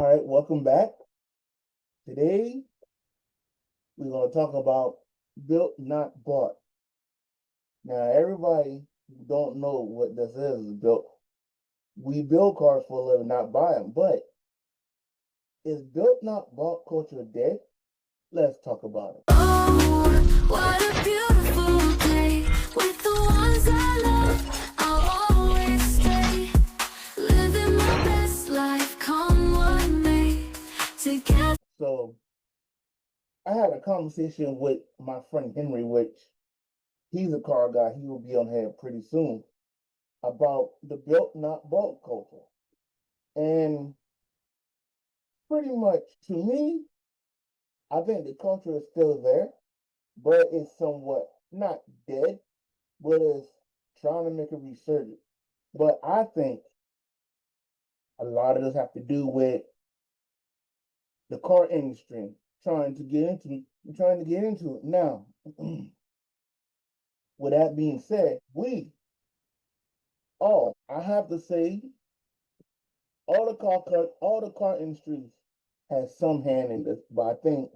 All right, welcome back. Today we're going to talk about built, not bought. Now, everybody who don't know what this is built. We build cars for a living, not buy them. But is built, not bought culture dead? Let's talk about it. Oh, what a beautiful day with the ones I love. I'll always stay living my best life, come what may. Together. So I had a conversation with my friend Henry, which he's a car guy. He will be on here pretty soon about the built, not bought culture. And pretty much to me, I think the culture is still there, but it's somewhat not dead, but it's trying to make a resurgence. But I think a lot of this have to do with the car industry trying to get into it now. With that being said, I have to say, all the car industries has some hand in this, but I think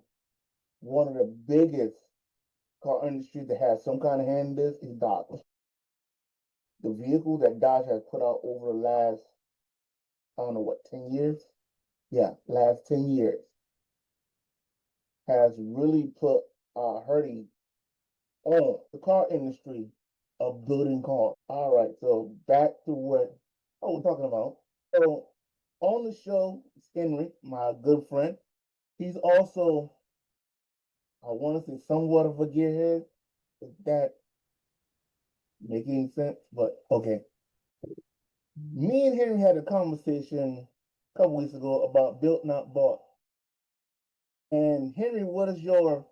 one of the biggest car industries that has some kind of hand in this is Dodge. The vehicles that Dodge has put out over the last, I don't know what, 10 years? Yeah, last 10 years has really put hurting on the car industry of building cars. All right, so back to what I was talking about. So on the show, Henry, my good friend, he's also, I want to say, somewhat of a gearhead. Is that making sense? But okay. Me and Henry had a conversation a couple weeks ago about built not bought. And Henry, what is your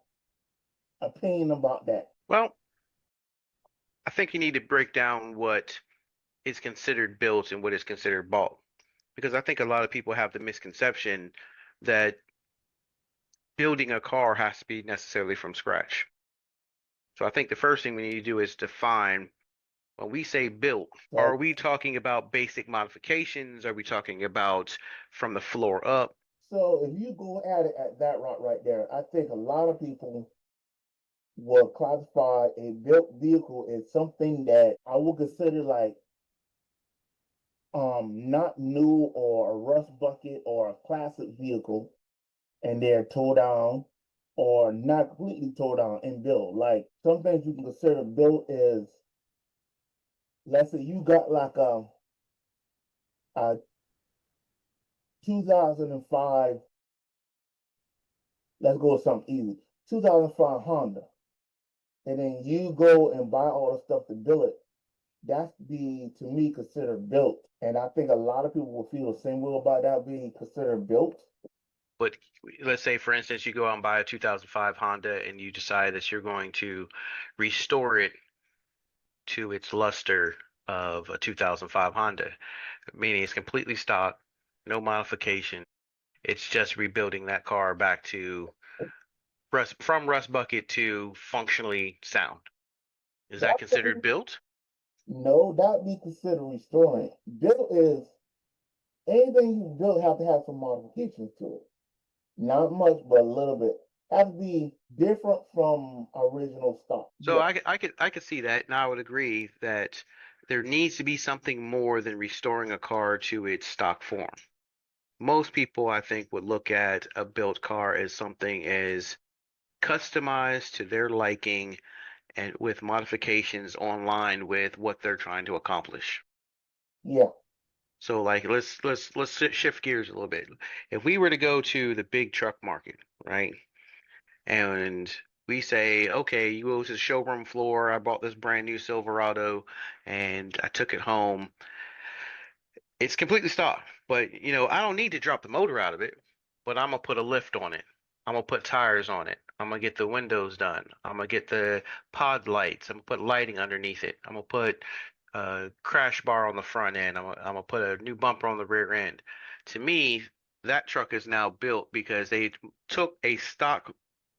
opinion about that? Well, I think you need to break down what is considered built and what is considered bought. Because I think a lot of people have the misconception that building a car has to be necessarily from scratch. So I think the first thing we need to do is define when we say built, are we talking about basic modifications? Are we talking about from the floor up? So if you go at it at that route right there, I think a lot of people will classify a built vehicle as something that I would consider like not new or a rust bucket or a classic vehicle, and they're towed down or not completely towed down and built. Like some things you can consider built is, let's say you got like a 2005, let's go with something easy, 2005 Honda, and then you go and buy all the stuff to build it. That's be, to me, considered built. And I think a lot of people will feel the same way about that being considered built. But let's say, for instance, you go out and buy a 2005 Honda and you decide that you're going to restore it to its luster of a 2005 Honda, meaning it's completely stock, no modification. It's just rebuilding that car back to from rust bucket to functionally sound. Is that considered built? No, that be considered restoring. Built is anything you build have to have some modifications to it. Not much, but a little bit. Have to be different from original stock. So I could see that, and I would agree that there needs to be something more than restoring a car to its stock form. Most people, I think, would look at a built car as something as customized to their liking and with modifications online with what they're trying to accomplish. Yeah. So like let's shift gears a little bit. If we were to go to the big truck market, right? And we say, okay, you go to the showroom floor, I bought this brand new Silverado and I took it home. It's completely stock, but I don't need to drop the motor out of it, but I'm gonna put a lift on it. I'm gonna put tires on it. I'm gonna get the windows done. I'm gonna get the pod lights. I'm gonna put lighting underneath it. I'm gonna put a crash bar on the front end. I'm gonna put a new bumper on the rear end. To me, that truck is now built because they took a stock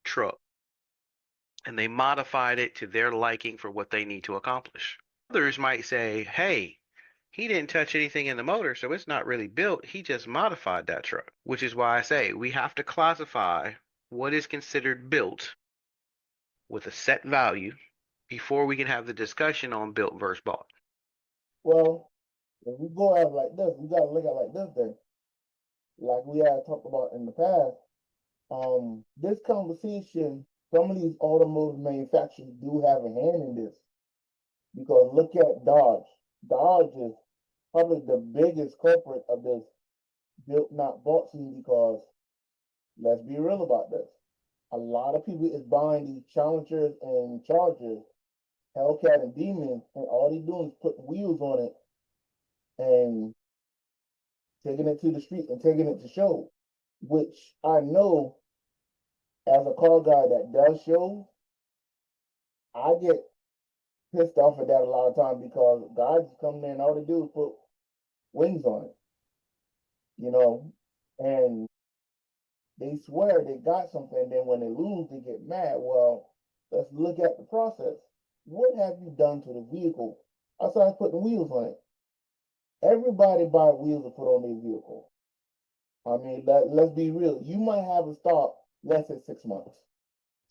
truck and they modified it to their liking for what they need to accomplish. Others might say, hey, He didn't touch anything in the motor, so it's not really built. He just modified that truck, which is why I say we have to classify what is considered built with a set value before we can have the discussion on built versus bought. Well, if we go at it like this, we gotta look at it like this then. Like we had talked about in the past, this conversation, some of these automotive manufacturers do have a hand in this. Because look at Dodge. Dodge is probably the biggest culprit of this built not bought scene because let's be real about this. A lot of people is buying these Challengers and Chargers, Hellcat and Demons, and all they doing is putting wheels on it and taking it to the street and taking it to show. Which I know as a car guy that does shows, I get pissed off at that a lot of times because guys come in and all they do is put wings on it, you know, and they swear they got something, and then when they lose, they get mad. Well, let's look at the process. What have you done to the vehicle outside putting wheels on it? Everybody buy wheels to put on their vehicle. I mean, let's be real. You might have a stock, let's say 6 months.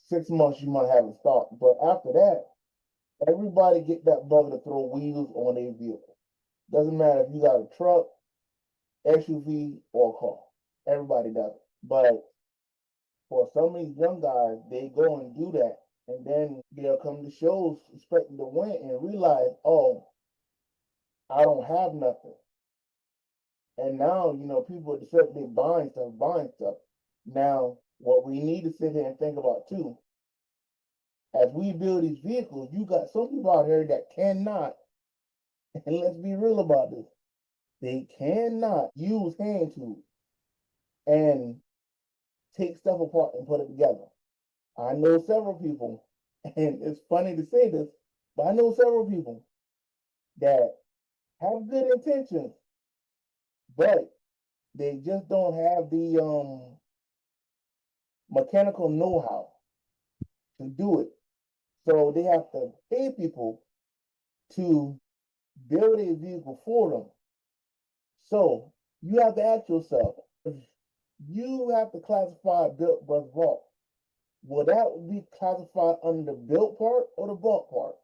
6 months you might have a stock, but after that, everybody get that bug to throw wheels on their vehicle. Doesn't matter if you got a truck, SUV, or a car. Everybody does it. But for some of these young guys, they go and do that. And then they'll come to shows expecting to win and realize, oh, I don't have nothing. And now, people are they buying stuff. Now, what we need to sit here and think about too, as we build these vehicles, you got some people out here that cannot, and let's be real about this, they cannot use hand tools and take stuff apart and put it together. I know several people, and it's funny to say this, but I know several people that have good intentions, but they just don't have the mechanical know-how to do it. So they have to pay people to build a vehicle for them. So you have to ask yourself, if you have to classify built versus bought, will that be classified under the built part or the bought part?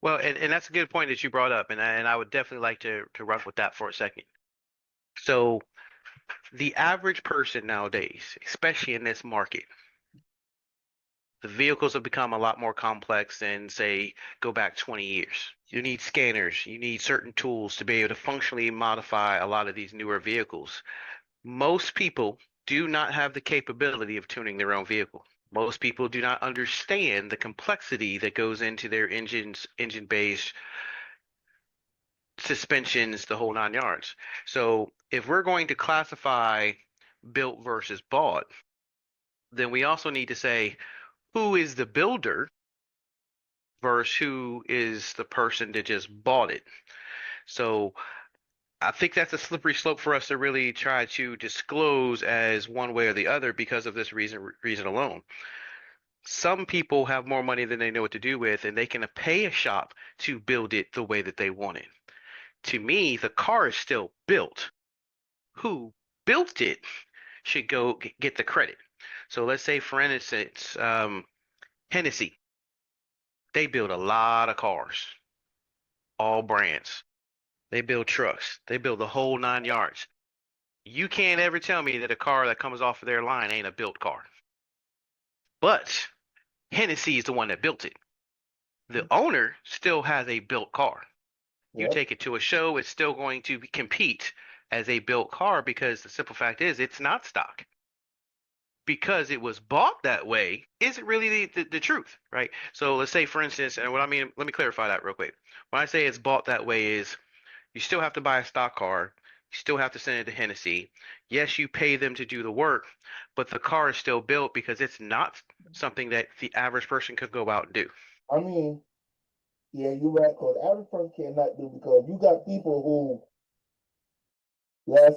Well, and that's a good point that you brought up, and I would definitely like to run with that for a second. So the average person nowadays, especially in this market, the vehicles have become a lot more complex than, say, go back 20 years. You need scanners, you need certain tools to be able to functionally modify a lot of these newer vehicles. Most people do not have the capability of tuning their own vehicle. Most people do not understand the complexity that goes into their engines, engine base, suspensions, the whole 9 yards. So if we're going to classify built versus bought, then we also need to say who is the builder versus who is the person that just bought it. So I think that's a slippery slope for us to really try to disclose as one way or the other because of this reason alone. Some people have more money than they know what to do with, and they can pay a shop to build it the way that they want it. To me, the car is still built. Who built it should go get the credit. So let's say, for instance, Hennessy. They build a lot of cars, all brands. They build trucks. They build the whole 9 yards. You can't ever tell me that a car that comes off of their line ain't a built car. But Hennessy is the one that built it. The owner still has a built car. You Yep. take it to a show, it's still going to compete as a built car because the simple fact is it's not stock. Because it was bought that way isn't really the truth, right? So let's say, for instance, and what I mean, let me clarify that real quick. When I say it's bought that way is you still have to buy a stock car. You still have to send it to Hennessy. Yes, you pay them to do the work, but the car is still built because it's not something that the average person could go out and do. I mean, yeah, you're right, because average person cannot do because yes,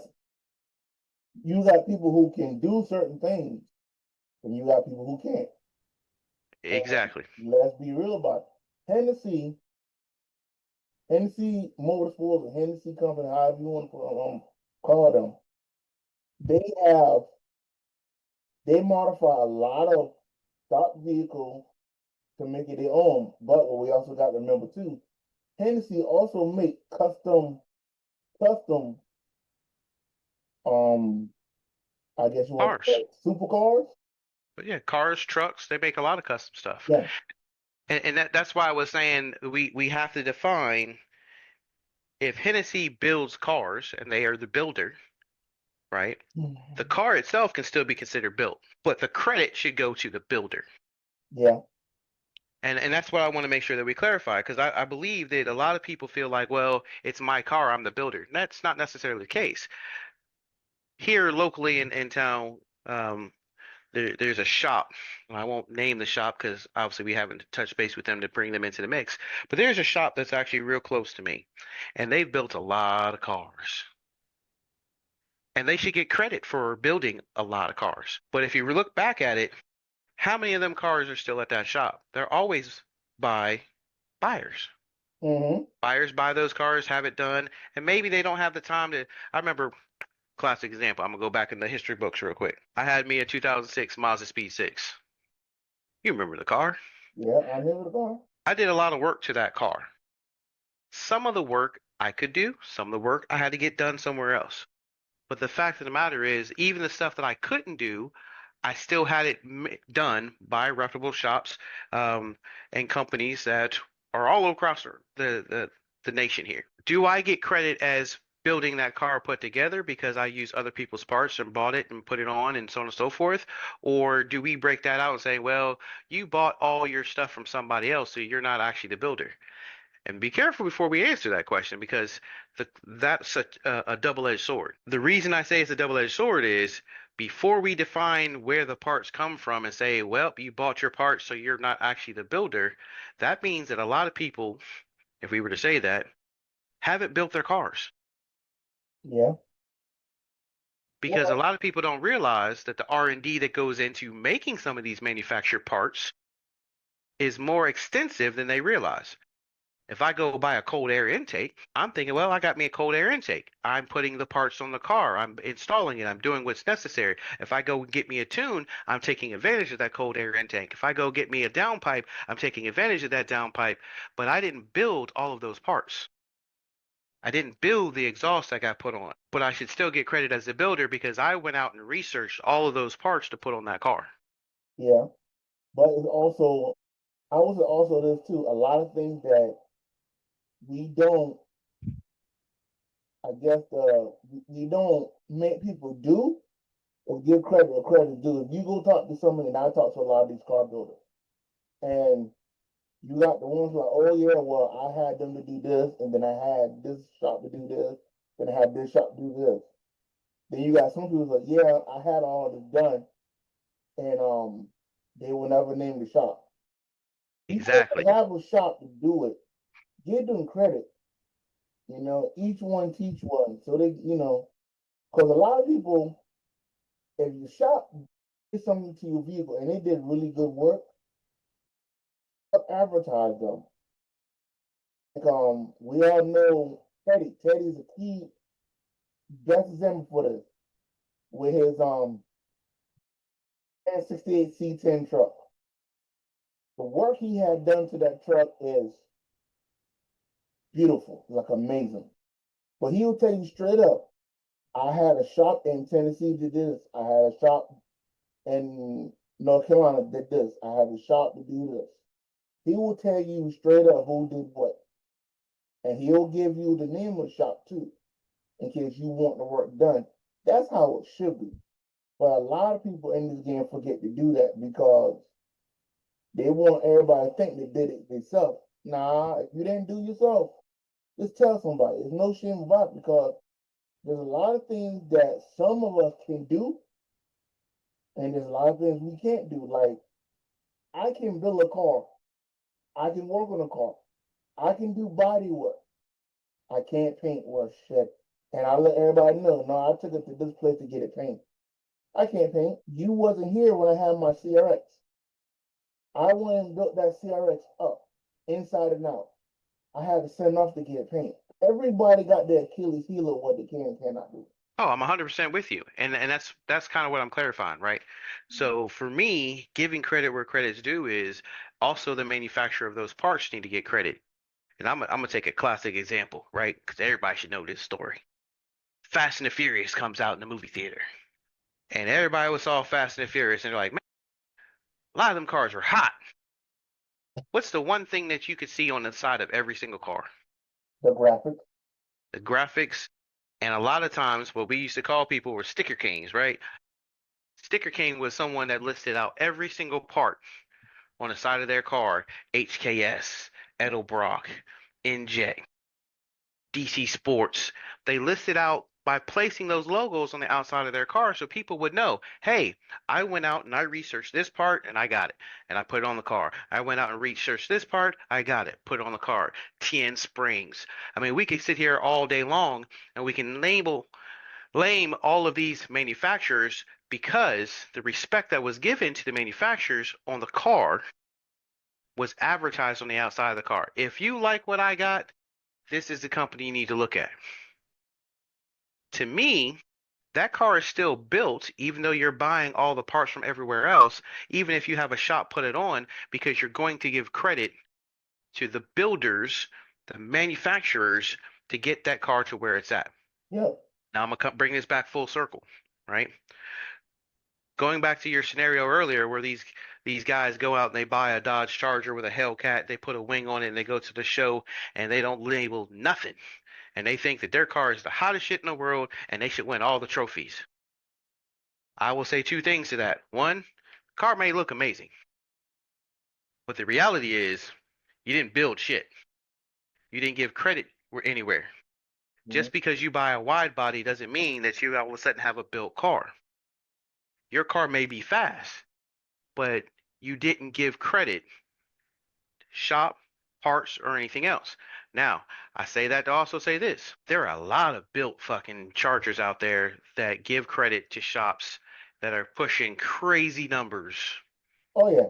you got people who can do certain things, and you got people who can't. And Exactly. let's be real about it. Hennessy Hennessy Motorsports and Hennessy Company, however you want to call them, they have they modify a lot of stock vehicles to make it their own. But what we also got to remember too, Hennessy also make custom um I guess you want to call Cars. it supercars. But yeah, cars, trucks, they make a lot of custom stuff. Yeah. And that's why I was saying we have to define if Hennessy builds cars and they are the builder, right? The car itself can still be considered built, but the credit should go to the builder. Yeah. And that's what I want to make sure that we clarify because I believe that a lot of people feel like, well, it's my car, I'm the builder. That's not necessarily the case. Here locally in town, there's a shop. I won't name the shop because obviously we haven't touched base with them to bring them into the mix. But there's a shop that's actually real close to me, and they've built a lot of cars. And they should get credit for building a lot of cars. But if you look back at it, how many of them cars are still at that shop? They're always by buyers. Mm-hmm. Buyers buy those cars, have it done, and maybe they don't have the time to. I remember, classic example. I'm gonna go back in the history books real quick. I had me a 2006 Mazda Speed 6. You remember the car? Yeah, I remember the car. I did a lot of work to that car. Some of the work I could do, some of the work I had to get done somewhere else. But the fact of the matter is, even the stuff that I couldn't do, I still had it done by reputable shops and companies that are all across the nation here. Do I get credit as building that car put together because I use other people's parts and bought it and put it on and so on and so forth? Or do we break that out and say, well, you bought all your stuff from somebody else, so you're not actually the builder? And be careful before we answer that question because that's a double-edged sword. The reason I say it's a double-edged sword is before we define where the parts come from and say, well, you bought your parts, so you're not actually the builder, that means that a lot of people, if we were to say that, haven't built their cars. Yeah. Because a Well, lot of people don't realize that the R&D that goes into making some of these manufactured parts is more extensive than they realize. If I go buy a cold air intake, I'm thinking, well, I got me a cold air intake. I'm putting the parts on the car. I'm installing it. I'm doing what's necessary. If I go get me a tune, I'm taking advantage of that cold air intake. If I go get me a downpipe, I'm taking advantage of that downpipe. But I didn't build all of those parts. I didn't build the exhaust that got put on. But I should still get credit as a builder because I went out and researched all of those parts to put on that car. yeah. But it's also I was also this too. A lot of things that we don't, I guess, we don't make people do or give credit or credit due. If you go talk to somebody, and I talk to a lot of these car builders, and you got the ones like, oh yeah, well, I had them to do this, and then I had this shop to do this, then I had this shop to do this. Then you got some people like, yeah, I had all this done, and they will never name the shop. People Exactly. that have a shop to do it, give them credit. Each one teach one. So they, because a lot of people, if your shop did something to your vehicle and they did really good work, advertise them. Like, we all know Teddy. Teddy's a key best example for this with his 68 C10 truck. The work he had done to that truck is beautiful, like amazing. But he'll tell you straight up, I had a shop in Tennessee did this. I had a shop in North Carolina did this. I had a shop to do this. He will tell you straight up who did what. And he'll give you the name of the shop too, in case you want the work done. That's how it should be. But a lot of people in this game forget to do that because they want everybody to think they did it themselves. Nah, if you didn't do yourself, just tell somebody. There's no shame about it because there's a lot of things that some of us can do, and there's a lot of things we can't do. Like, I can build a car, I can work on a car, I can do body work. I can't paint worth shit. And I let everybody know, no, I took it to this place to get it painted. I can't paint. You wasn't here when I had my CRX. I went and built that CRX up, inside and out. I had to send off to get paint. Everybody got their Achilles heel of what they can and cannot do. Oh, I'm 100% with you. And that's kind of what I'm clarifying, right? So for me, giving credit where credit's due is also the manufacturer of those parts need to get credit. And I'm gonna take a classic example, right? Because everybody should know this story. Fast and the Furious comes out in the movie theater, and everybody was all Fast and the Furious, and they're like, man, a lot of them cars were hot. What's the one thing that you could see on the side of every single car? The graphics. The graphics, and a lot of times what we used to call people were sticker kings, right? Sticker king was someone that listed out every single part on the side of their car: HKS, Edelbrock, NJ, DC Sports. They listed out by placing those logos on the outside of their car so people would know, hey, I went out and I researched this part and I got it. And I put it on the car. I went out and researched this part, I got it. Put it on the car. TN Springs. I mean, we could sit here all day long and we can blame all of these manufacturers because the respect that was given to the manufacturers on the car was advertised on the outside of the car. If you like what I got, this is the company you need to look at. To me, that car is still built, even though you're buying all the parts from everywhere else, even if you have a shop put it on, because you're going to give credit to the builders, the manufacturers, to get that car to where it's at. Yep. Now I'm gonna bring this back full circle, right? Going back to your scenario earlier, where these guys go out and they buy a Dodge Charger with a Hellcat, they put a wing on it, and they go to the show and they don't label nothing, and they think that their car is the hottest shit in the world and they should win all the trophies. I will say two things to that. One, car may look amazing, but the reality is you didn't build shit. You didn't give credit anywhere. Mhm. Just because you buy a wide body doesn't mean that you all of a sudden have a built car. Your car may be fast, but you didn't give credit, shop, parts, or anything else. Now, I say that to also say this. There are a lot of built fucking Chargers out there that give credit to shops that are pushing crazy numbers. Oh yeah.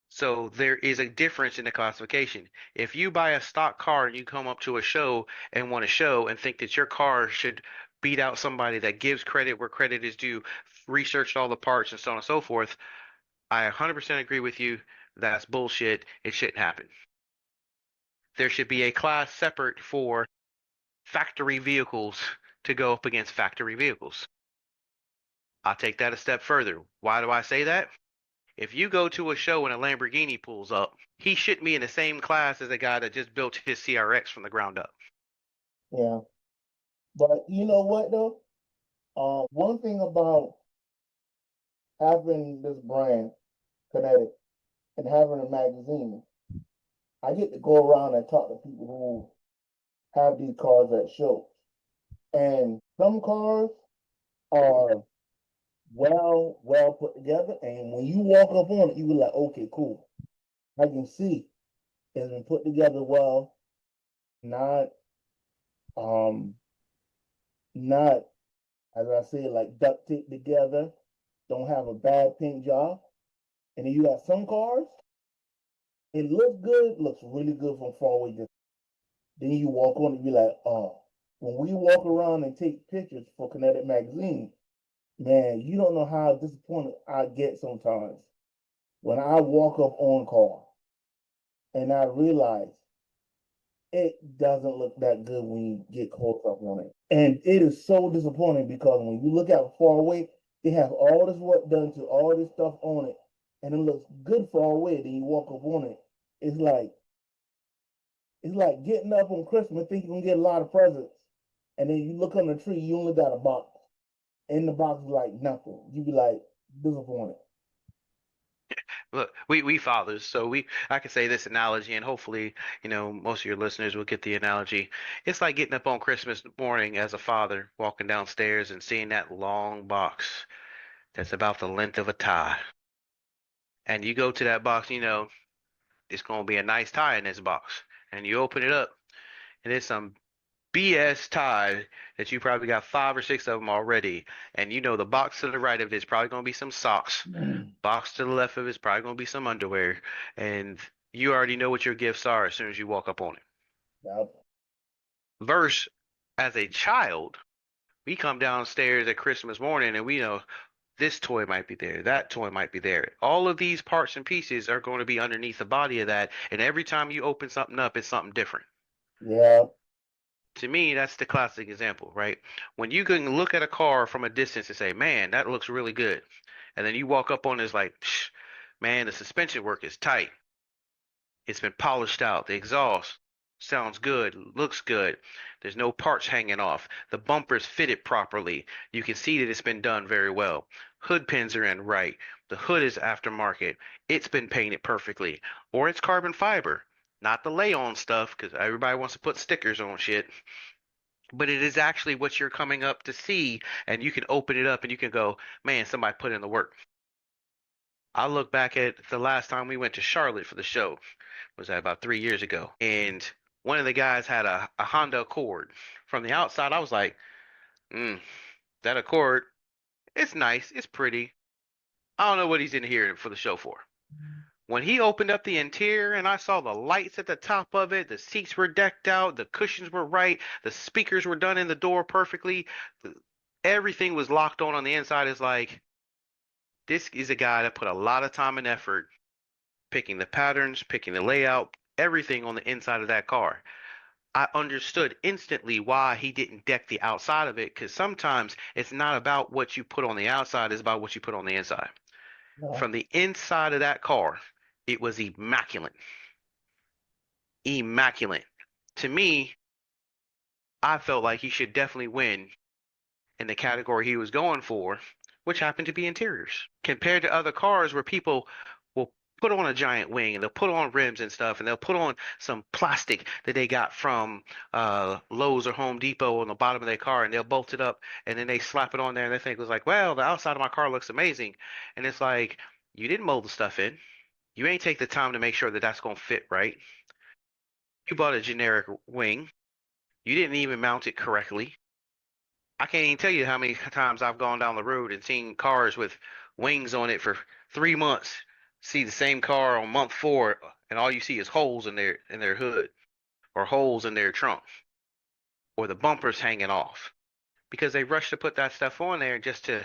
So there is a difference in the classification. If you buy a stock car and you come up to a show and want to show and think that your car should beat out somebody that gives credit where credit is due, researched all the parts and so on and so forth, I 100% agree with you. That's bullshit. It shouldn't happen. There should be a class separate for factory vehicles to go up against factory vehicles. I'll take that a step further. Why do I say that? If you go to a show and a Lamborghini pulls up, he shouldn't be in the same class as a guy that just built his CRX from the ground up. Yeah. But you know what though? One thing about having this brand, Kinetik, and having a magazine, I get to go around and talk to people who have these cars at shows. And some cars are well put together. And when you walk up on it, you be like, okay, cool. I can see it's been put together well, not um not as I said, like duct tape together, don't have a bad paint job. And then you got some cars, it looks good, looks really good from far away. Then you walk on and be like, oh, when we walk around and take pictures for Kinetic Magazine, man, you don't know how disappointed I get sometimes when I walk up on car and I realize it doesn't look that good when you get close up on it. And it is so disappointing because when you look at far away, they have all this work done to all this stuff on it, and it looks good far away. Then you walk up on it, it's like getting up on Christmas thinking you're gonna get a lot of presents, and then you look on the tree, you only got a box. In the box is like nothing. You be like disappointed. Look, we fathers, so I can say this analogy, and hopefully, most of your listeners will get the analogy. It's like getting up on Christmas morning as a father, walking downstairs and seeing that long box that's about the length of a tie. And you go to that box, it's gonna be a nice tie in this box. And you open it up, and it's some BS tie that you probably got five or six of them already. And the box to the right of it is probably gonna be some socks. Box to the left of it is probably gonna be some underwear. And you already know what your gifts are as soon as you walk up on it. Yep. Verse as a child, we come downstairs at Christmas morning and we know this toy might be there, that toy might be there. All of these parts and pieces are going to be underneath the body of that, and every time you open something up, it's something different. Yeah. To me, that's the classic example, right? When you can look at a car from a distance and say, "Man, that looks really good," and then you walk up on it, it's like, "Psh, man, the suspension work is tight. It's been polished out. The exhaust sounds good, looks good. There's no parts hanging off. The bumper's fitted properly. You can see that it's been done very well. Hood pins are in right. The hood is aftermarket. It's been painted perfectly. Or it's carbon fiber. Not the lay-on stuff, because everybody wants to put stickers on shit. But it is actually what you're coming up to see, and you can open it up and you can go, man, somebody put in the work. I look back at the last time we went to Charlotte for the show. Was that about 3 years ago? And one of the guys had a Honda Accord. From the outside, I was like, that Accord, it's nice, it's pretty. I don't know what he's in here for the show for. When he opened up the interior and I saw the lights at the top of it, the seats were decked out, the cushions were right, the speakers were done in the door perfectly, everything was locked on the inside. It's like, this is a guy that put a lot of time and effort picking the patterns, picking the layout, everything on the inside of that car. I understood instantly why he didn't deck the outside of it, because sometimes it's not about what you put on the outside, it's about what you put on the inside. No. From the inside of that car, it was immaculate. Immaculate. To me, I felt like he should definitely win in the category he was going for, which happened to be interiors. Compared to other cars where people will put on a giant wing and they'll put on rims and stuff and they'll put on some plastic that they got from Lowe's or Home Depot on the bottom of their car and they'll bolt it up and then they slap it on there and they think it was like, well, the outside of my car looks amazing. And it's like, you didn't mold the stuff in. You ain't take the time to make sure that that's going to fit right. You bought a generic wing. You didn't even mount it correctly. I can't even tell you how many times I've gone down the road and seen cars with wings on it for 3 months. See the same car on month 4, and all you see is holes in their hood, or holes in their trunk, or the bumpers hanging off because they rush to put that stuff on there just to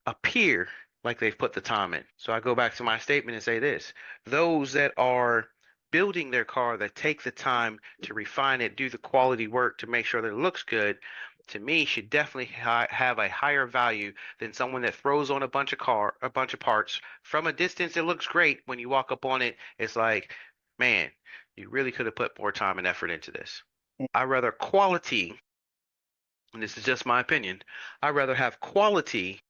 appear like they've put the time in. So I go back to my statement and say this: those that are building their car, that take the time to refine it, do the quality work to make sure that it looks good, to me should definitely have a higher value than someone that throws on a bunch of parts from a distance. It looks great. When you walk up on it, it's like, man, you really could have put more time and effort into this. I rather quality, and this is just my opinion, I rather have quality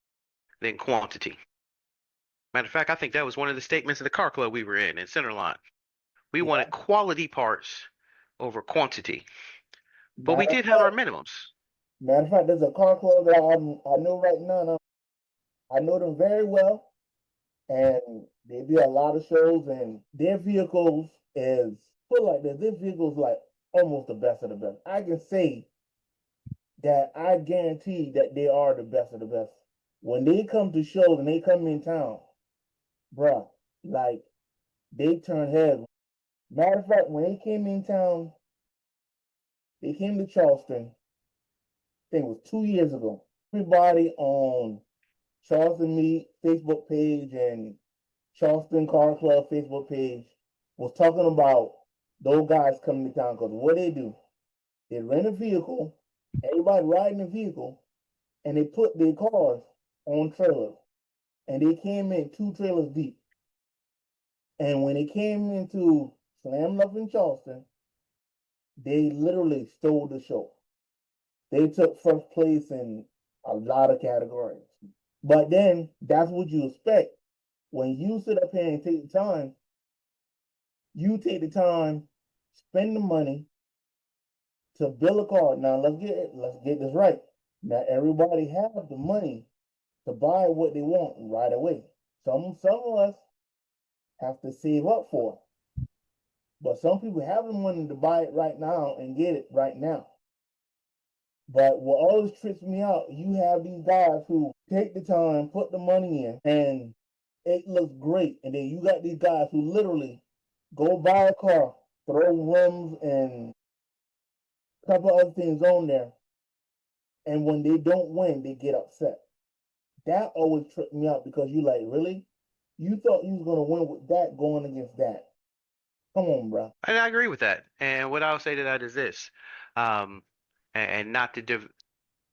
than quantity. Matter of fact, I think that was one of the statements of the car club we were in Centerline. We Yeah. wanted quality parts over quantity, but we Matter of did have our fact, minimums. there's a car club that I know right now. And I know them very well, and they do a lot of shows, and their vehicles is put like this. Their vehicles like almost the best of the best. I can say that I guarantee that they are the best of the best. When they come to shows and they come in town, bruh, like they turn heads. Matter of fact, when they came in town, they came to Charleston. I think it was 2 years ago. Everybody on Charleston Meet Facebook page and Charleston Car Club Facebook page was talking about those guys coming to town because what they do, they rent a vehicle, everybody riding the vehicle, and they put their cars on trailers. And they came in 2 trailers deep. And when they came into Slam Love in Charleston, they literally stole the show. They took first place in a lot of categories. But then that's what you expect. When you sit up here and take the time, you take the time, spend the money to build a car. Now let's get this right. Not everybody have the money to buy what they want right away. Some of us have to save up for it. But some people have the money to buy it right now and get it right now. But what always trips me out, you have these guys who take the time, put the money in, and it looks great. And then you got these guys who literally go buy a car, throw rims and couple other things on there, and when they don't win, they get upset. That always tripped me out because you like, really? You thought you was gonna win with that going against that. Come on, bro. And I agree with that. And what I'll say to that is this, um, and not to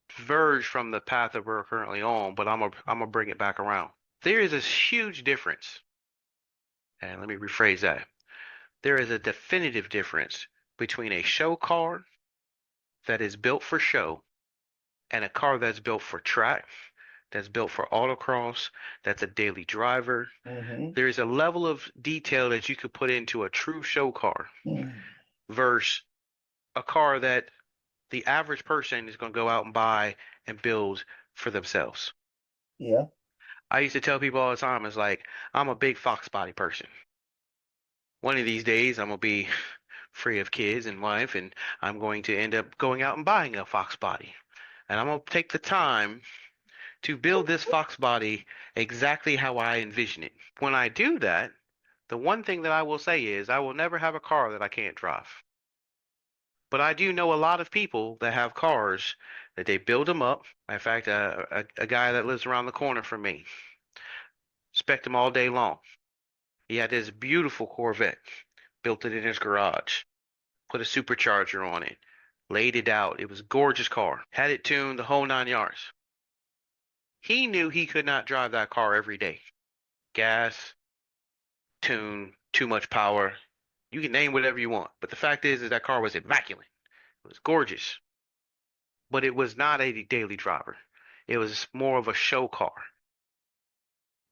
diverge from the path that we're currently on, but I'm gonna bring it back around. There is a huge difference, and let me rephrase that. There is a definitive difference between a show car that is built for show and a car that's built for track, that's built for autocross, that's a daily driver. Mm-hmm. There is a level of detail that you could put into a true show car versus a car that the average person is going to go out and buy and build for themselves. Yeah. I used to tell people all the time, it's like, I'm a big Fox body person. One of these days, I'm going to be free of kids and wife, and I'm going to end up going out and buying a Fox body. And I'm going to take the time to build this Fox body exactly how I envision it. When I do that, the one thing that I will say is I will never have a car that I can't drive. But I do know a lot of people that have cars that they build them up. In fact, a guy that lives around the corner from me, spec'd him all day long. He had this beautiful Corvette, built it in his garage, put a supercharger on it, laid it out. It was a gorgeous car, had it tuned the whole 9 yards. He knew he could not drive that car every day. Gas, tune, too much power. You can name whatever you want. But the fact is that car was immaculate. It was gorgeous. But it was not a daily driver. It was more of a show car.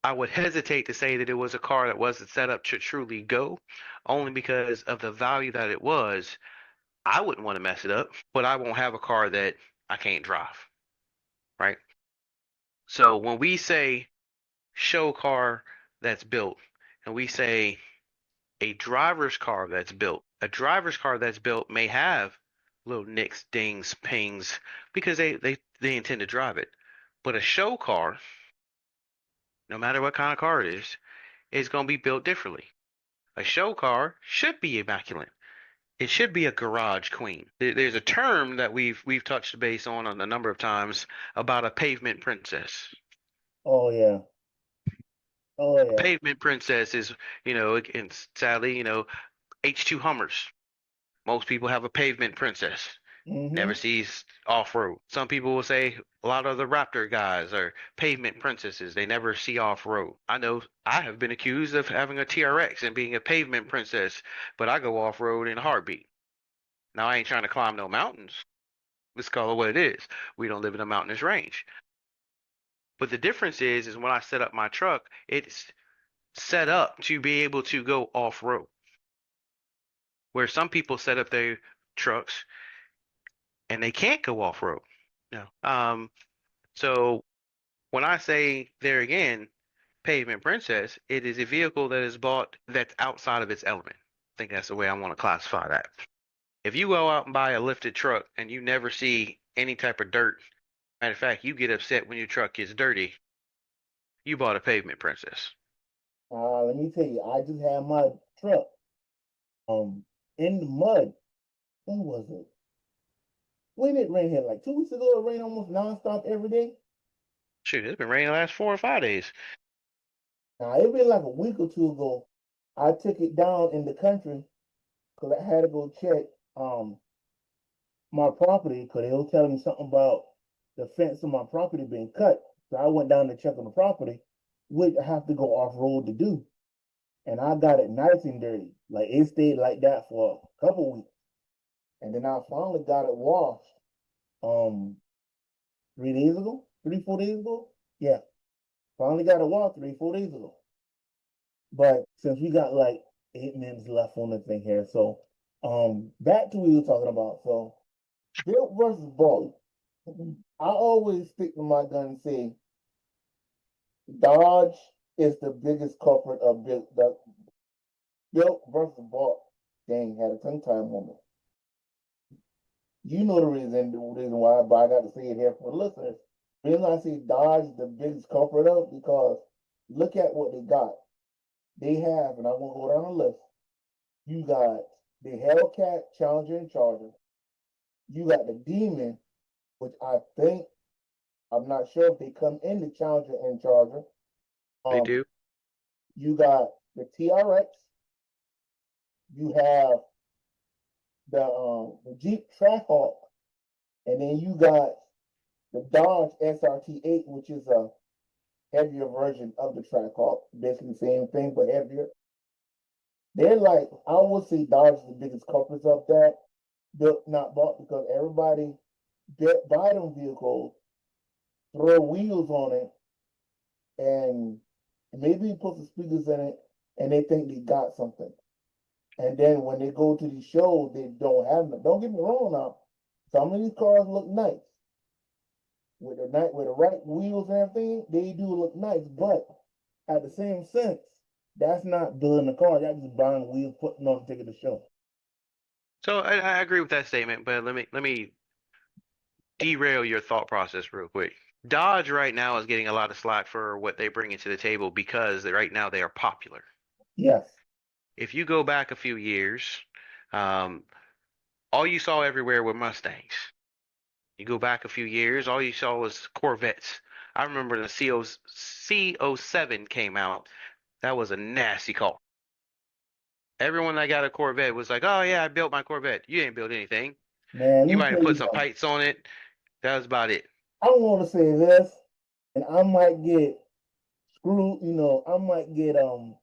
I would hesitate to say that it was a car that wasn't set up to truly go, only because of the value that it was. I wouldn't want to mess it up, but I won't have a car that I can't drive, right? So when we say show car that's built, and we say a driver's car that's built, a driver's car that's built may have little nicks, dings, pings, because they intend to drive it. But a show car, no matter what kind of car it is going to be built differently. A show car should be immaculate. It should be a garage queen. There's a term that we've touched base on a number of times about a pavement princess. Oh yeah. Oh A yeah. pavement princess is, and sadly, H2 Hummers. Most people have a pavement princess. Mm-hmm. Never sees off-road. Some people will say a lot of the Raptor guys are pavement princesses. They never see off-road. I know I have been accused of having a TRX and being a pavement princess, but I go off-road in a heartbeat. Now I ain't trying to climb no mountains. Let's call it what it is. We don't live in a mountainous range. But the difference is when I set up my truck, it's set up to be able to go off-road. Where some people set up their trucks and they can't go off-road. No. So when I say there again, pavement princess, it is a vehicle that is bought that's outside of its element. I think that's the way I want to classify that. If you go out and buy a lifted truck and you never see any type of dirt, matter of fact, you get upset when your truck gets dirty, you bought a pavement princess. Let me tell you, I just had my truck in the mud. When was it? When did it rain here? Like 2 weeks ago, it rained almost nonstop every day. Shoot, it's been raining the last 4 or 5 days. Now it been like a week or two ago. I took it down in the country because I had to go check my property because they was telling me something about the fence of my property being cut. So I went down to check on the property, which I have to go off road to do. And I got it nice and dirty. Like it stayed like that for a couple weeks. And then I finally got it washed 3 days ago, 4 days ago. Yeah. Finally got it washed 4 days ago. But since we got like 8 minutes left on the thing here, so back to what we were talking about. So built versus bought. I always stick to my gun and say Dodge is the biggest culprit of built versus bought. Dang, had a tongue time moment. You know the reason why, but I got to say it here for the listeners. The reason I say Dodge is the biggest culprit of because look at what they got. They have, and I won't go down the list. You got the Hellcat, Challenger, and Charger. You got the Demon, which I think I'm not sure if they come in the Challenger and Charger. They Um, do. you got the TRX. You have the Jeep Trackhawk, and then you got the Dodge SRT8, which is a heavier version of the Trackhawk. Basically the same thing but heavier. They're like, I would say Dodge is the biggest culprits of that. Built not bought because everybody buy them vehicles, throw wheels on it, and maybe put some speakers in it, and they think they got something. And then when they go to these shows, they don't have them. Don't get me wrong now. Some of these cars look nice with the right wheels and everything. They do look nice, but at the same sense, that's not building a car. That's just buying wheels, putting on the ticket to show. So I agree with that statement, but let me derail your thought process real quick. Dodge right now is getting a lot of slack for what they bring into the table because right now they are popular. Yes. If you go back a few years, um, all you saw everywhere were Mustangs. You go back a few years, all you saw was Corvettes. I remember the CO7 came out. That was a nasty car. Everyone that got a Corvette was like, "Oh yeah, I built my Corvette." You ain't built anything. Man, You let me might have tell you put some something. pipes on it. That was about it. I want to say this, and I might get screwed, I might get a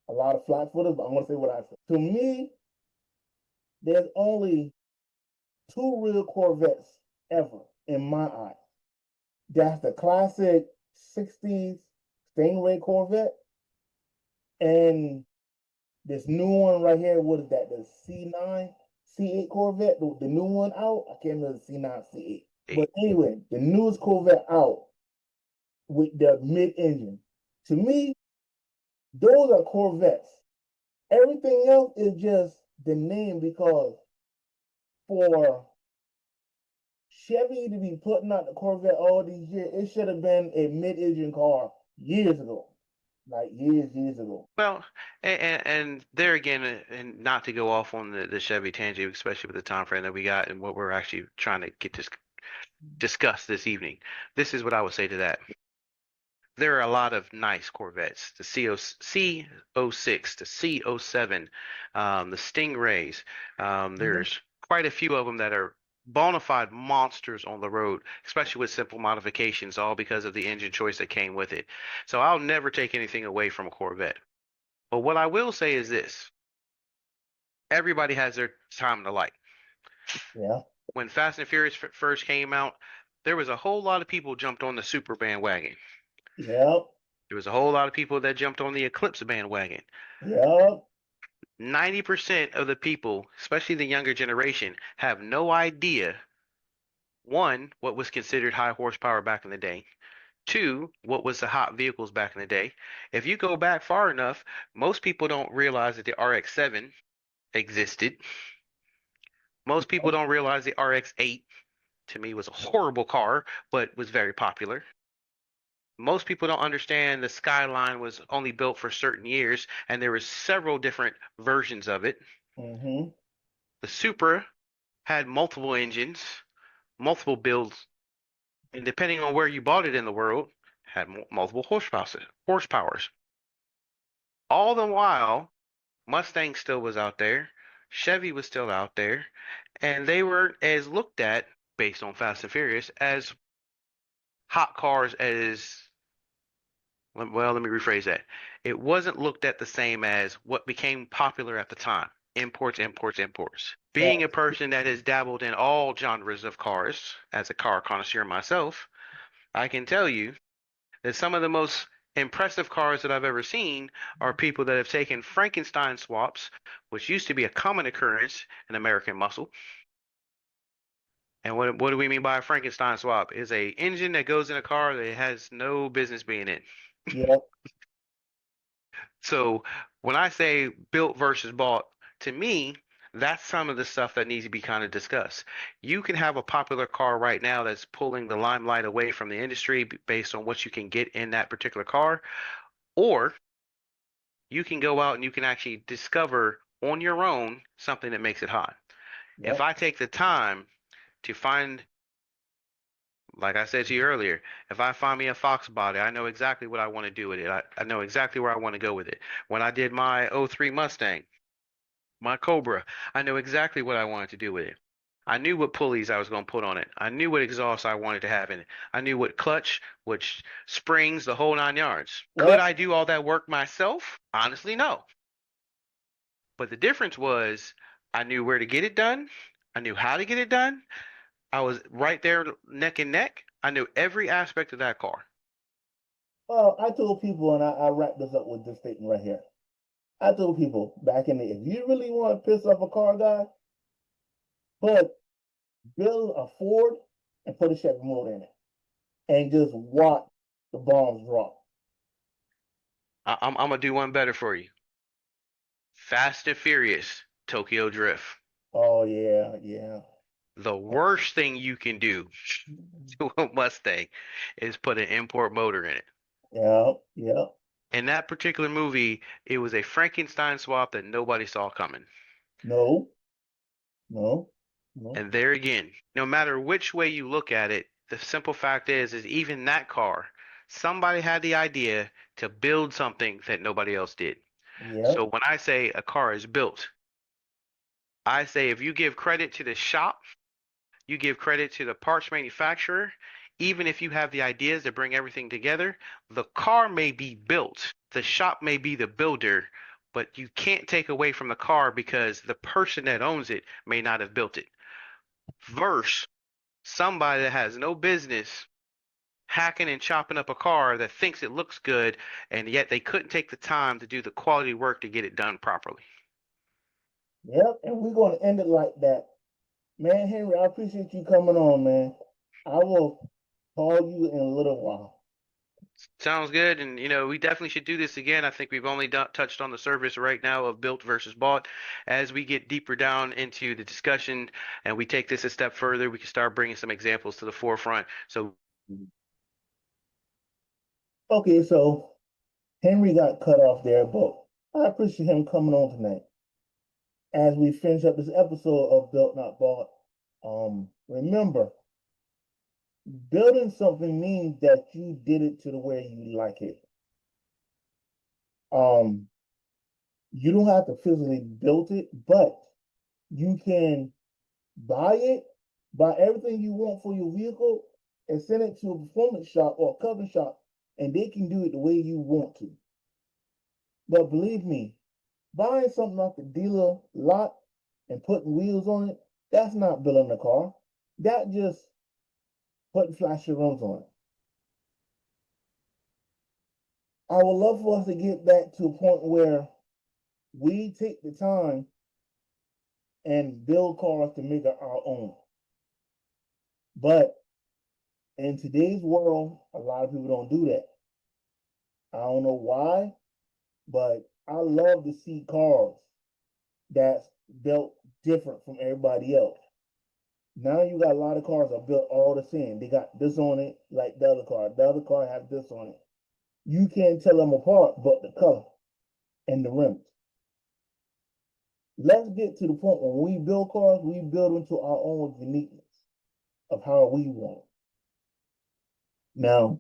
lot of flack for this, but I'm gonna say what I say. To me, there's only two real Corvettes ever in my eye. That's the classic 60s Stingray Corvette and this new one right here. What is that? The C9, C8 Corvette, the new one out. I can't remember the C9, C8. But anyway, the newest Corvette out with the mid engine. To me, those are Corvettes. Everything else is just the name because for Chevy to be putting out the Corvette all these years, it should have been a mid-engine car years ago, like years ago. Well, and there again, and not to go off on the Chevy tangent, especially with the time frame that we got and what we're actually trying to get to discuss this evening. This is what I would say to that. There are a lot of nice Corvettes. The CO6, the CO7, the Stingrays. Mhm. There's quite a few of them that are bona fide monsters on the road, especially with simple modifications, all because of the engine choice that came with it. So I'll never take anything away from a Corvette. But what I will say is this. Everybody has their time in the light. Yeah, When Fast and Furious first came out, there was a whole lot of people jumped on the Super bandwagon. yep, There was a whole lot of people that jumped on the Eclipse bandwagon. yep. 90% of the people, especially the younger generation, have no idea, one, what was considered high horsepower back in the day. Two, what was the hot vehicles back in the day. If you go back far enough, most people don't realize that the RX-7 existed. Most people don't realize the RX-8 to me was a horrible car, but was very popular. Most people don't understand the Skyline was only built for certain years, and there were several different versions of it. Mm-hmm. The Supra had multiple engines, multiple builds, and depending on where you bought it in the world, had multiple horsepowers. All the while, Mustang still was out there, Chevy was still out there, and they were as looked at, based on Fast and Furious, as hot cars as well, let me rephrase that. It wasn't looked at the same as what became popular at the time. Imports, imports, imports. Being a Facts. person that has dabbled in all genres of cars, as a car connoisseur myself, I can tell you that some of the most impressive cars that I've ever seen are people that have taken Frankenstein swaps, which used to be a common occurrence in American muscle. And what do we mean by a Frankenstein swap? Is a engine that goes in a car that has no business being in. Yep, So when I say built versus bought, to me, that's some of the stuff that needs to be kind of discussed. You can have a popular car right now that's pulling the limelight away from the industry based on what you can get in that particular car, or you can go out and you can actually discover on your own something that makes it hot. If yep. I take the time to find, like I said to you earlier, if I find me a Fox body, I know exactly what I want to do with it. I know exactly where I want to go with it. When I did my '03 Mustang, my Cobra, I know exactly what I wanted to do with it. I knew what pulleys I was going to put on it. I knew what exhaust I wanted to have in it. I knew what clutch, which springs, the whole 9 yards. Could Yep. I do all that work myself? Honestly, no. But the difference was I knew where to get it done. I knew how to get it done. I was right there neck and neck. I knew every aspect of that car. Well, I told people, and I wrap this up with this statement right here. I told people back in the, if you really want to piss off a car guy, but build a Ford and put a Chevy motor in it, and just watch the bombs drop. I'm gonna do one better for you. Fast and Furious, Tokyo Drift. Oh yeah, yeah. The worst thing you can do to a Mustang is put an import motor in it. Yeah, yeah. In that particular movie, it was a Frankenstein swap that nobody saw coming. No, no, no. And there again, no matter which way you look at it, the simple fact is even that car, somebody had the idea to build something that nobody else did. Yep, So when I say a car is built, I say if you give credit to the shop, you give credit to the parts manufacturer, even if you have the ideas to bring everything together, the car may be built, the shop may be the builder, but you can't take away from the car because the person that owns it may not have built it. Verse somebody that has no business hacking and chopping up a car that thinks it looks good, and yet they couldn't take the time to do the quality work to get it done properly. yep. And we're gonna end it like that. Man, Henry, I appreciate you coming on, man. I will call you in a little while. Sounds good, and we definitely should do this again. I think we've only touched on the surface right now of built versus bought. As we get deeper down into the discussion and we take this a step further, we can start bringing some examples to the forefront. So, Okay, so Henry got cut off there, but I appreciate him coming on tonight. As we finish up this episode of Built Not Bought, remember, building something means that you did it to the way you like it. Um, you don't have to physically build it, but you can buy it, buy everything you want for your vehicle, and send it to a performance shop or a cover shop, and they can do it the way you want to. But believe me, buying something off the dealer lot and putting wheels on it, that's not building a car. That just putting flashy rims on it. I would love for us to get back to a point where we take the time and build cars to make it our own. But in today's world, a lot of people don't do that. I don't know why, but I love to see cars that's built different from everybody else. Now you got a lot of cars are built all the same. They got this on it, like the other car. The other car has this on it. You can't tell them apart but the color and the rims. Let's get to the point when we build cars, we build into our own uniqueness of how we want. Now,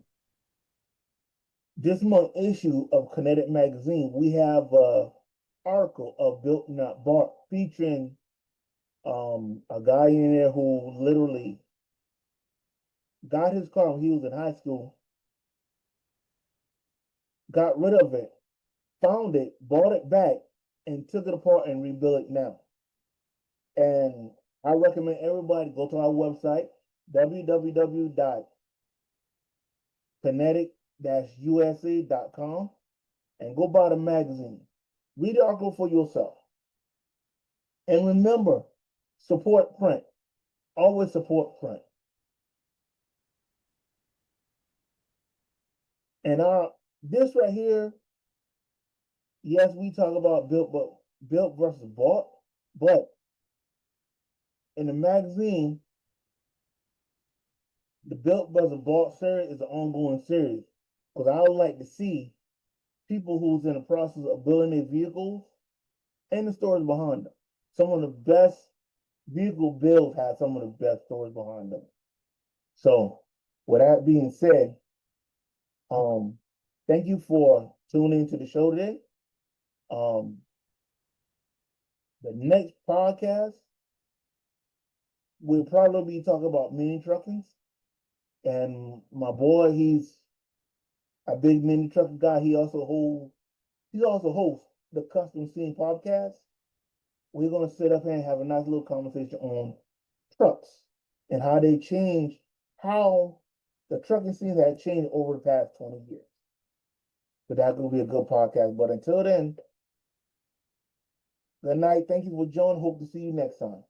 this month issue of Kinetik magazine, we have a article of Built Not Bought featuring a guy in there who literally got his car when he was in high school, got rid of it, found it, bought it back, and took it apart and rebuilt it now. And I recommend everybody go to our website, www.kinetik-usa.com, and go buy the magazine. Read the article for yourself. And remember, support print. Always support print. And this right here, yes, we talk about built versus bought, but in the magazine, the built versus bought series is an ongoing series. Because I would like to see people who's in the process of building their vehicles and the stories behind them. Some of the best vehicle builds have some of the best stories behind them. So, with that being said, thank you for tuning to the show today. Um, the next podcast, we'll probably be talking about mini trucking. And my boy, he's a big mini truck guy. He also hosts the Custom Scene podcast. We're gonna sit up here and have a nice little conversation on trucks and how they change, how the trucking scene has changed over the past 20 years. So that's gonna be a good podcast. But until then, good night. Thank you for joining. Hope to see you next time.